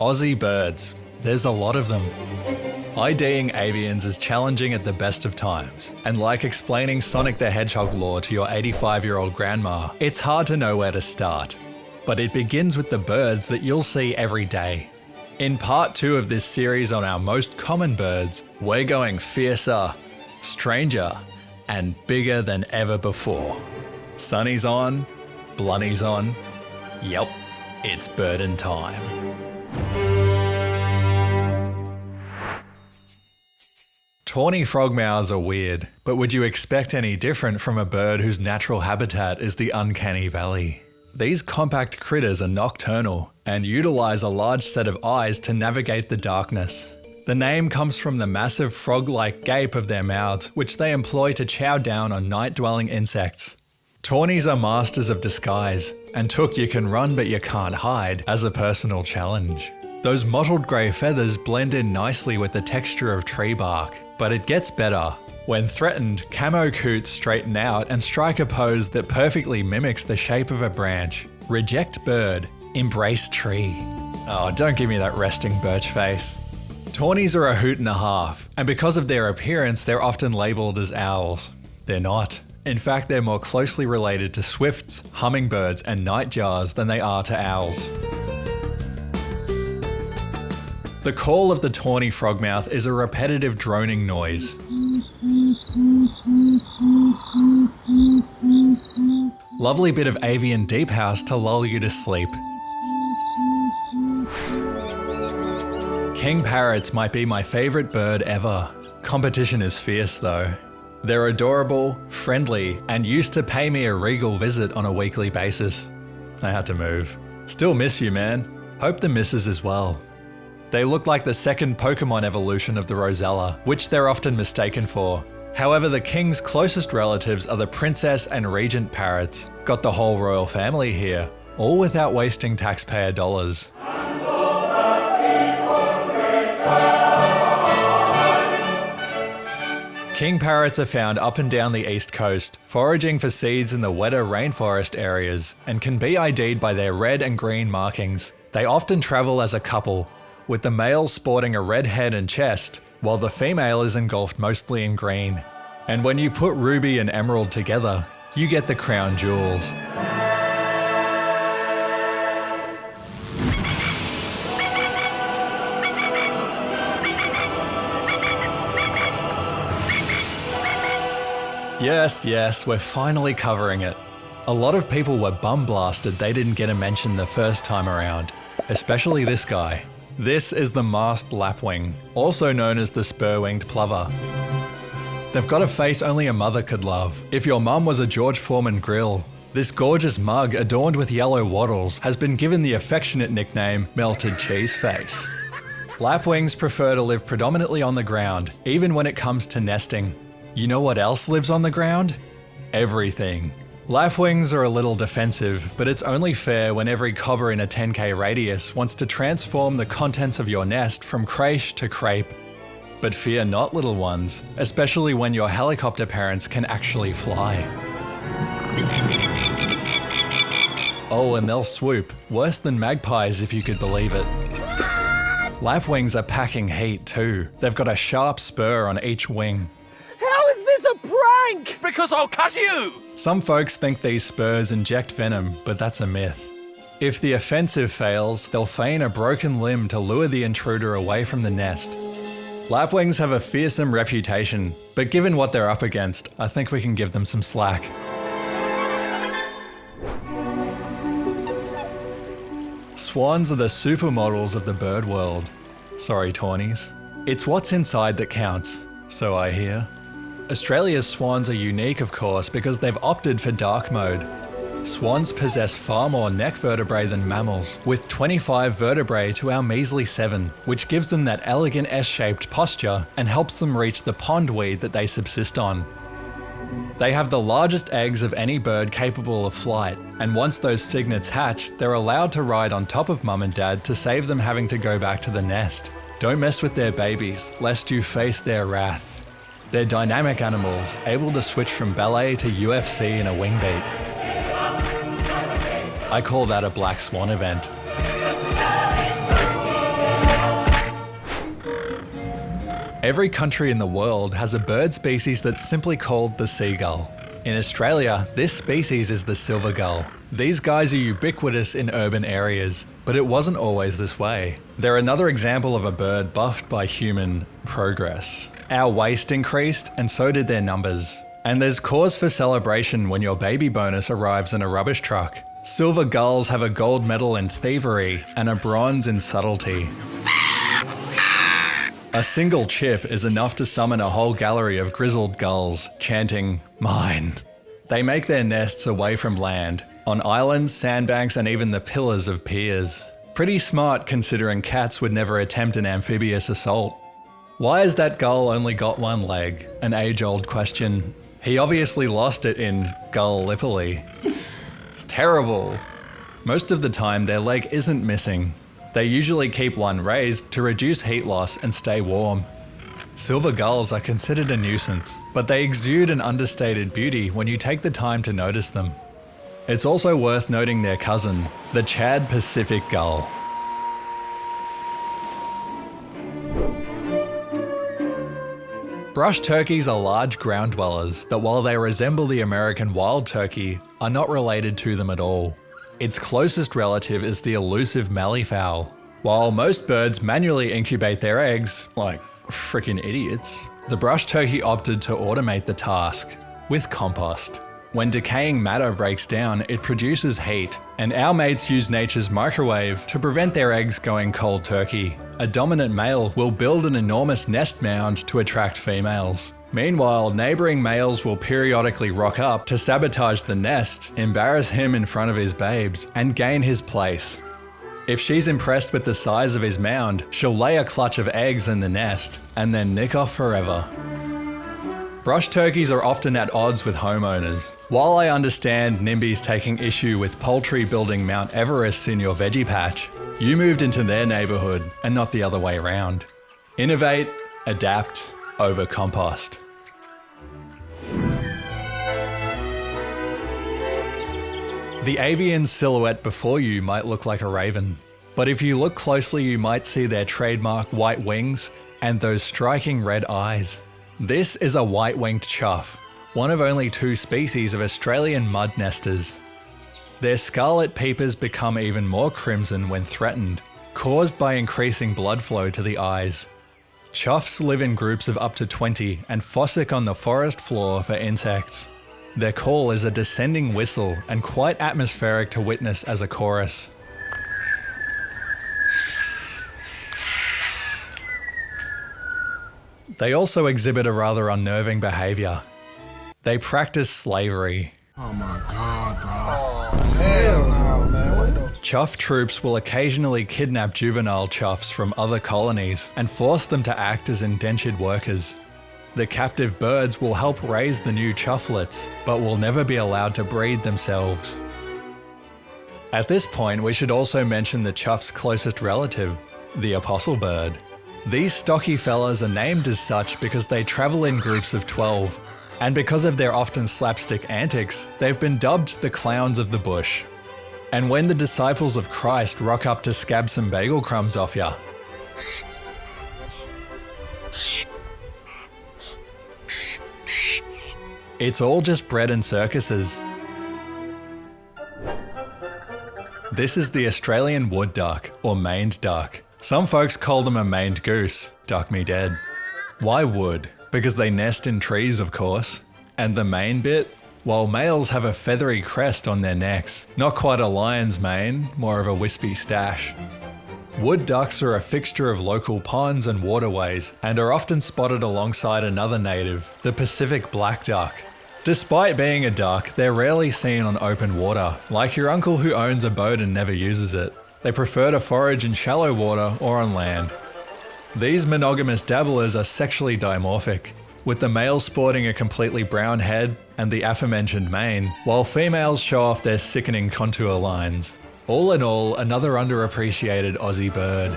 Aussie birds. There's a lot of them. IDing avians is challenging at the best of times, and like explaining Sonic the Hedgehog lore to your 85-year-old grandma, it's hard to know where to start. But it begins with the birds that you'll see every day. In part 2 of this series on our most common birds, we're going fiercer, stranger, and bigger than ever before. Sunny's on, Blunny's on. Yep, it's birdin' time. Tawny frogmouths are weird, but would you expect any different from a bird whose natural habitat is the uncanny valley? These compact critters are nocturnal and utilise a large set of eyes to navigate the darkness. The name comes from the massive frog-like gape of their mouths, which they employ to chow down on night-dwelling insects. Tawnies are masters of disguise, and took you can run but you can't hide as a personal challenge. Those mottled grey feathers blend in nicely with the texture of tree bark, but it gets better. When threatened, camo coots straighten out and strike a pose that perfectly mimics the shape of a branch. Reject bird, embrace tree. Oh, don't give me that resting birch face. Tawnies are a hoot and a half, and because of their appearance, they're often labelled as owls. They're not. In fact, they're more closely related to swifts, hummingbirds, and nightjars than they are to owls. The call of the tawny frogmouth is a repetitive droning noise. Lovely bit of avian deep house to lull you to sleep. King parrots might be my favourite bird ever. Competition is fierce though. They're adorable, friendly, and used to pay me a regal visit on a weekly basis. I had to move. Still miss you, man. Hope the misses as well. They look like the second Pokemon evolution of the Rosella, which they're often mistaken for. However, the king's closest relatives are the princess and regent parrots. Got the whole royal family here, all without wasting taxpayer dollars. King parrots are found up and down the east coast, foraging for seeds in the wetter rainforest areas, and can be ID'd by their red and green markings. They often travel as a couple, with the male sporting a red head and chest, while the female is engulfed mostly in green. And when you put ruby and emerald together, you get the crown jewels. Yes, we're finally covering it. A lot of people were bum blasted they didn't get a mention the first time around, especially this guy. This is the masked lapwing, also known as the spur-winged plover. They've got a face only a mother could love. If your mum was a George Foreman grill, this gorgeous mug adorned with yellow wattles has been given the affectionate nickname Melted Cheese Face. Lapwings prefer to live predominantly on the ground, even when it comes to nesting. You know what else lives on the ground? Everything. Lapwings are a little defensive, but it's only fair when every cobber in a 10k radius wants to transform the contents of your nest from crèche to crepe. But fear not, little ones, especially when your helicopter parents can actually fly. Oh, and they'll swoop, worse than magpies if you could believe it. Lapwings are packing heat too. They've got a sharp spur on each wing. How is this a prank? Because I'll cut you! Some folks think these spurs inject venom, but that's a myth. If the offensive fails, they'll feign a broken limb to lure the intruder away from the nest. Lapwings have a fearsome reputation, but given what they're up against, I think we can give them some slack. Swans are the supermodels of the bird world. Sorry, tawnies. It's what's inside that counts, so I hear. Australia's swans are unique, of course, because they've opted for dark mode. Swans possess far more neck vertebrae than mammals, with 25 vertebrae to our measly 7, which gives them that elegant S-shaped posture and helps them reach the pondweed that they subsist on. They have the largest eggs of any bird capable of flight, and once those cygnets hatch, they're allowed to ride on top of mum and dad to save them having to go back to the nest. Don't mess with their babies, lest you face their wrath. They're dynamic animals, able to switch from ballet to UFC in a wing beat. I call that a black swan event. Every country in the world has a bird species that's simply called the seagull. In Australia, this species is the silver gull. These guys are ubiquitous in urban areas, but it wasn't always this way. They're another example of a bird buffed by human progress. Our waste increased, and so did their numbers. And there's cause for celebration when your baby bonus arrives in a rubbish truck. Silver gulls have a gold medal in thievery and a bronze in subtlety. A single chip is enough to summon a whole gallery of grizzled gulls, chanting, "Mine." They make their nests away from land, on islands, sandbanks, and even the pillars of piers. Pretty smart considering cats would never attempt an amphibious assault. Why has that gull only got one leg? An age-old question. He obviously lost it in Gallipoli. It's terrible. Most of the time their leg isn't missing. They usually keep one raised to reduce heat loss and stay warm. Silver gulls are considered a nuisance, but they exude an understated beauty when you take the time to notice them. It's also worth noting their cousin, the Chad Pacific gull. Brush turkeys are large ground dwellers that, while they resemble the American wild turkey, are not related to them at all. Its closest relative is the elusive malleefowl. While most birds manually incubate their eggs, like frickin' idiots, the brush turkey opted to automate the task with compost. When decaying matter breaks down, it produces heat, and our mates use nature's microwave to prevent their eggs going cold turkey. A dominant male will build an enormous nest mound to attract females. Meanwhile, neighbouring males will periodically rock up to sabotage the nest, embarrass him in front of his babes, and gain his place. If she's impressed with the size of his mound, she'll lay a clutch of eggs in the nest, and then nick off forever. Brush turkeys are often at odds with homeowners. While I understand NIMBYs taking issue with poultry building Mount Everest in your veggie patch, you moved into their neighbourhood and not the other way around. Innovate, adapt, over compost. The avian silhouette before you might look like a raven, but if you look closely you might see their trademark white wings and those striking red eyes. This is a white-winged chough, one of only 2 species of Australian mud nesters. Their scarlet peepers become even more crimson when threatened, caused by increasing blood flow to the eyes. Choughs live in groups of up to 20 and fossick on the forest floor for insects. Their call is a descending whistle and quite atmospheric to witness as a chorus. They also exhibit a rather unnerving behaviour. They practice slavery. Oh my god, bro. Oh, hell no, man. What the... Chough troops will occasionally kidnap juvenile choughs from other colonies and force them to act as indentured workers. The captive birds will help raise the new choughlets, but will never be allowed to breed themselves. At this point, we should also mention the chough's closest relative, the apostle bird. These stocky fellas are named as such because they travel in groups of 12, and because of their often slapstick antics, they've been dubbed the clowns of the bush. And when the disciples of Christ rock up to scab some bagel crumbs off ya, it's all just bread and circuses. This is the Australian wood duck, or maned duck. Some folks call them a maned goose, duck me dead. Why wood? Because they nest in trees, of course. And the mane bit? Well, males have a feathery crest on their necks. Not quite a lion's mane, more of a wispy stash. Wood ducks are a fixture of local ponds and waterways, and are often spotted alongside another native, the Pacific black duck. Despite being a duck, they're rarely seen on open water, like your uncle who owns a boat and never uses it. They prefer to forage in shallow water or on land. These monogamous dabblers are sexually dimorphic, with the males sporting a completely brown head and the aforementioned mane, while females show off their sickening contour lines. All in all, another underappreciated Aussie bird.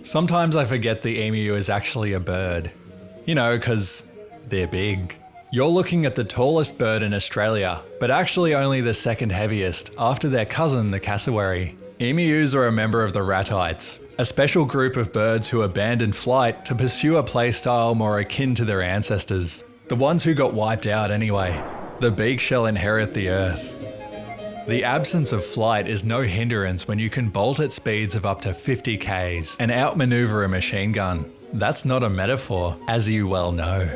Sometimes I forget the emu is actually a bird. You know, 'cause they're big. You're looking at the tallest bird in Australia, but actually only the second heaviest, after their cousin, the cassowary. Emus are a member of the ratites, a special group of birds who abandoned flight to pursue a playstyle more akin to their ancestors, the ones who got wiped out anyway. The beak shall inherit the earth. The absence of flight is no hindrance when you can bolt at speeds of up to 50 k's and outmaneuver a machine gun. That's not a metaphor, as you well know.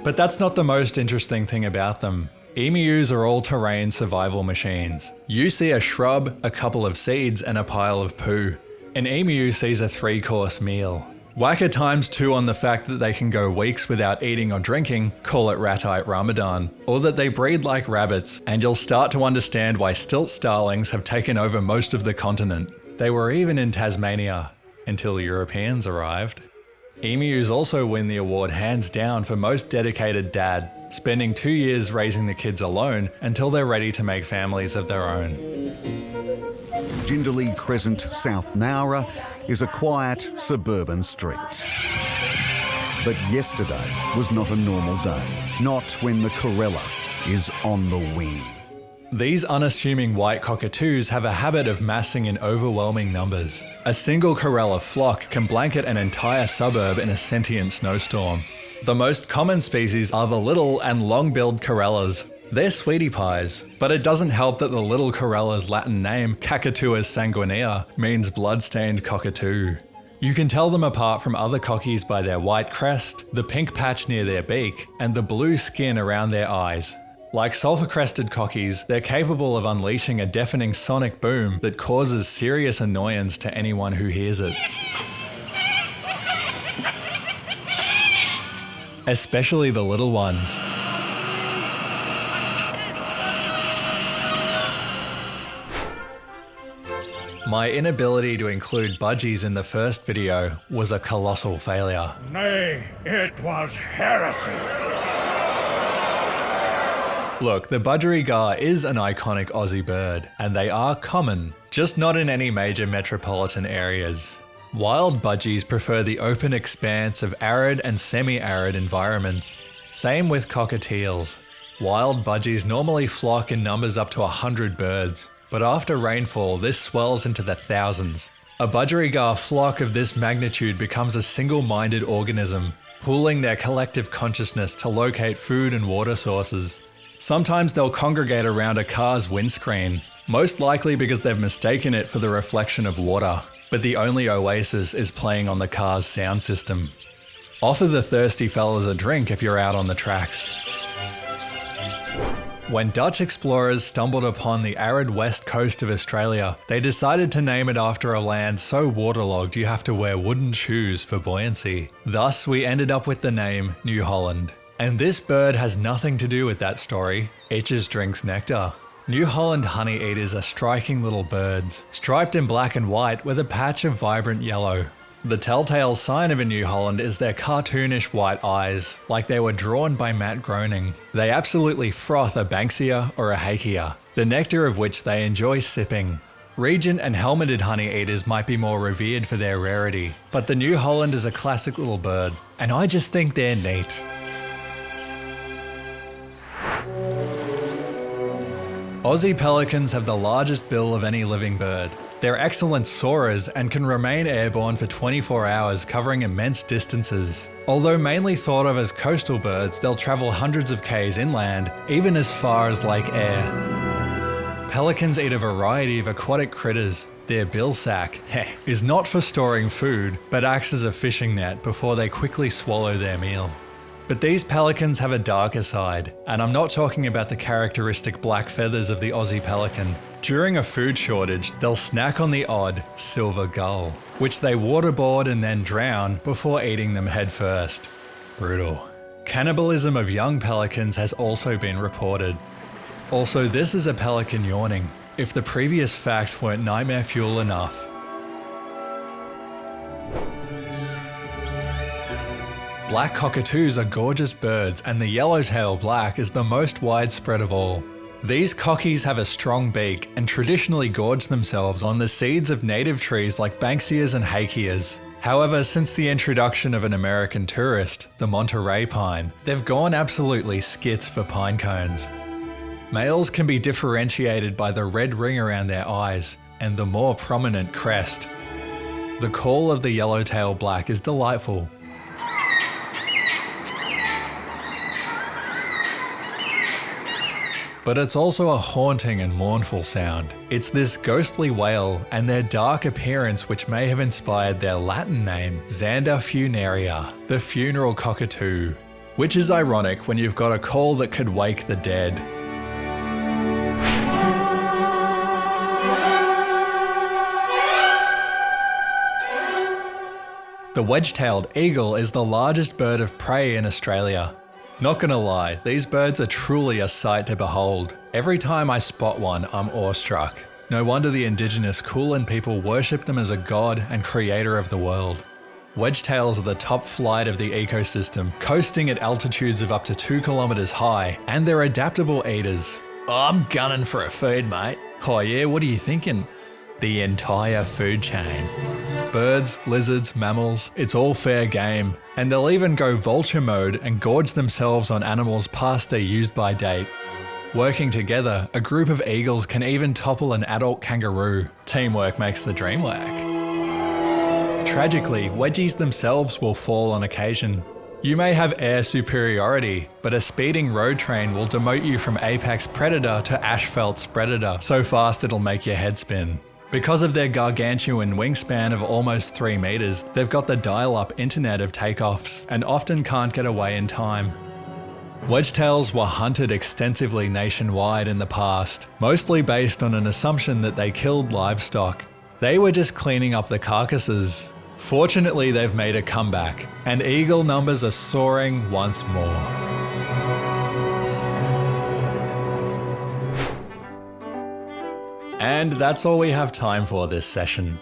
But that's not the most interesting thing about them. Emus are all-terrain survival machines. You see a shrub, a couple of seeds, and a pile of poo. An emu sees a 3-course meal. Whack a ×2 on the fact that they can go weeks without eating or drinking, call it Ratite Ramadan, or that they breed like rabbits, and you'll start to understand why stilt starlings have taken over most of the continent. They were even in Tasmania, until Europeans arrived. Emus also win the award hands down for most dedicated dad, spending 2 years raising the kids alone until they're ready to make families of their own. Jindalee Crescent, South Nowra, is a quiet suburban street. But yesterday was not a normal day, not when the Corella is on the wing. These unassuming white cockatoos have a habit of massing in overwhelming numbers. A single Corella flock can blanket an entire suburb in a sentient snowstorm. The most common species are the little and long-billed Corellas. They're sweetie pies, but it doesn't help that the little Corella's Latin name, Cacatuus sanguinea, means blood-stained cockatoo. You can tell them apart from other cockies by their white crest, the pink patch near their beak, and the blue skin around their eyes. Like sulfur-crested cockies, they're capable of unleashing a deafening sonic boom that causes serious annoyance to anyone who hears it. Especially the little ones. My inability to include budgies in the first video was a colossal failure. Nay, it was heresy. Look, the budgerigar is an iconic Aussie bird, and they are common, just not in any major metropolitan areas. Wild budgies prefer the open expanse of arid and semi-arid environments. Same with cockatiels. Wild budgies normally flock in numbers up to 100 birds, but after rainfall this swells into the thousands. A budgerigar flock of this magnitude becomes a single-minded organism, pooling their collective consciousness to locate food and water sources. Sometimes they'll congregate around a car's windscreen, most likely because they've mistaken it for the reflection of water, but the only oasis is playing on the car's sound system. Offer the thirsty fellas a drink if you're out on the tracks. When Dutch explorers stumbled upon the arid west coast of Australia, they decided to name it after a land so waterlogged you have to wear wooden shoes for buoyancy. Thus, we ended up with the name New Holland. And this bird has nothing to do with that story, it just drinks nectar. New Holland honeyeaters are striking little birds, striped in black and white with a patch of vibrant yellow. The telltale sign of a New Holland is their cartoonish white eyes, like they were drawn by Matt Groening. They absolutely froth a Banksia or a Hakea, the nectar of which they enjoy sipping. Regent and helmeted honeyeaters might be more revered for their rarity, but the New Holland is a classic little bird, and I just think they're neat. Aussie pelicans have the largest bill of any living bird. They're excellent soarers and can remain airborne for 24 hours, covering immense distances. Although mainly thought of as coastal birds, they'll travel hundreds of k's inland, even as far as Lake Eyre. Pelicans eat a variety of aquatic critters. Their bill sac is not for storing food, but acts as a fishing net before they quickly swallow their meal. But these pelicans have a darker side, and I'm not talking about the characteristic black feathers of the Aussie pelican. During a food shortage, they'll snack on the odd silver gull, which they waterboard and then drown before eating them headfirst. Brutal. Cannibalism of young pelicans has also been reported. Also, this is a pelican yawning, if the previous facts weren't nightmare fuel enough. Black cockatoos are gorgeous birds, and the yellowtail black is the most widespread of all. These cockies have a strong beak and traditionally gorge themselves on the seeds of native trees like Banksias and Hakeas. However, since the introduction of an American tourist, the Monterey pine, they've gone absolutely skits for pine cones. Males can be differentiated by the red ring around their eyes and the more prominent crest. The call of the yellowtail black is delightful. But it's also a haunting and mournful sound. It's this ghostly wail and their dark appearance which may have inspired their Latin name, Xander funerea, the funeral cockatoo. Which is ironic when you've got a call that could wake the dead. The wedge-tailed eagle is the largest bird of prey in Australia. Not gonna lie, these birds are truly a sight to behold. Every time I spot one, I'm awestruck. No wonder the indigenous Kulin people worship them as a god and creator of the world. Wedge-tails are the top flight of the ecosystem, coasting at altitudes of up to 2 kilometers high, and they're adaptable eaters. Oh, I'm gunning for a food, mate. Oh yeah, what are you thinking? The entire food chain. Birds, lizards, mammals, it's all fair game. And they'll even go vulture mode and gorge themselves on animals past their use-by date. Working together, a group of eagles can even topple an adult kangaroo. Teamwork makes the dream work. Tragically, wedgies themselves will fall on occasion. You may have air superiority, but a speeding road train will demote you from apex predator to asphalt spredator so fast it'll make your head spin. Because of their gargantuan wingspan of almost 3 meters, they've got the dial-up internet of takeoffs and often can't get away in time. Wedgetails were hunted extensively nationwide in the past, mostly based on an assumption that they killed livestock. They were just cleaning up the carcasses. Fortunately, they've made a comeback, and eagle numbers are soaring once more. And that's all we have time for this session.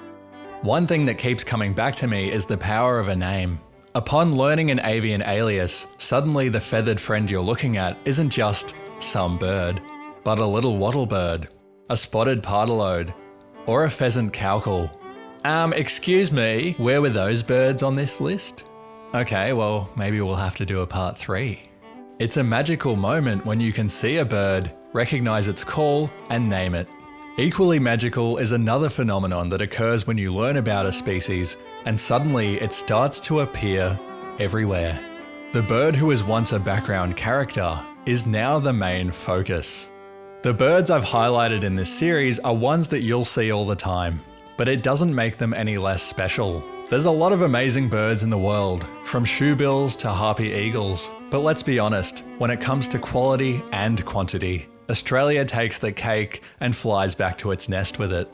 One thing that keeps coming back to me is the power of a name. Upon learning an avian alias, suddenly the feathered friend you're looking at isn't just some bird, but a little wattle bird, a spotted pardalote, or a pheasant cowcall. Excuse me, where were those birds on this list? Okay, well, maybe we'll have to do a part 3. It's a magical moment when you can see a bird, recognize its call, and name it. Equally magical is another phenomenon that occurs when you learn about a species and suddenly it starts to appear everywhere. The bird who was once a background character is now the main focus. The birds I've highlighted in this series are ones that you'll see all the time, but it doesn't make them any less special. There's a lot of amazing birds in the world, from shoebills to harpy eagles, but let's be honest, when it comes to quality and quantity, Australia takes the cake and flies back to its nest with it.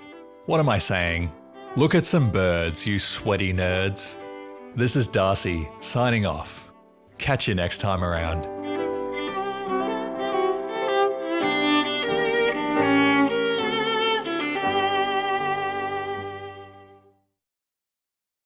What am I saying? Look at some birds, you sweaty nerds. This is Darcy, signing off. Catch you next time around.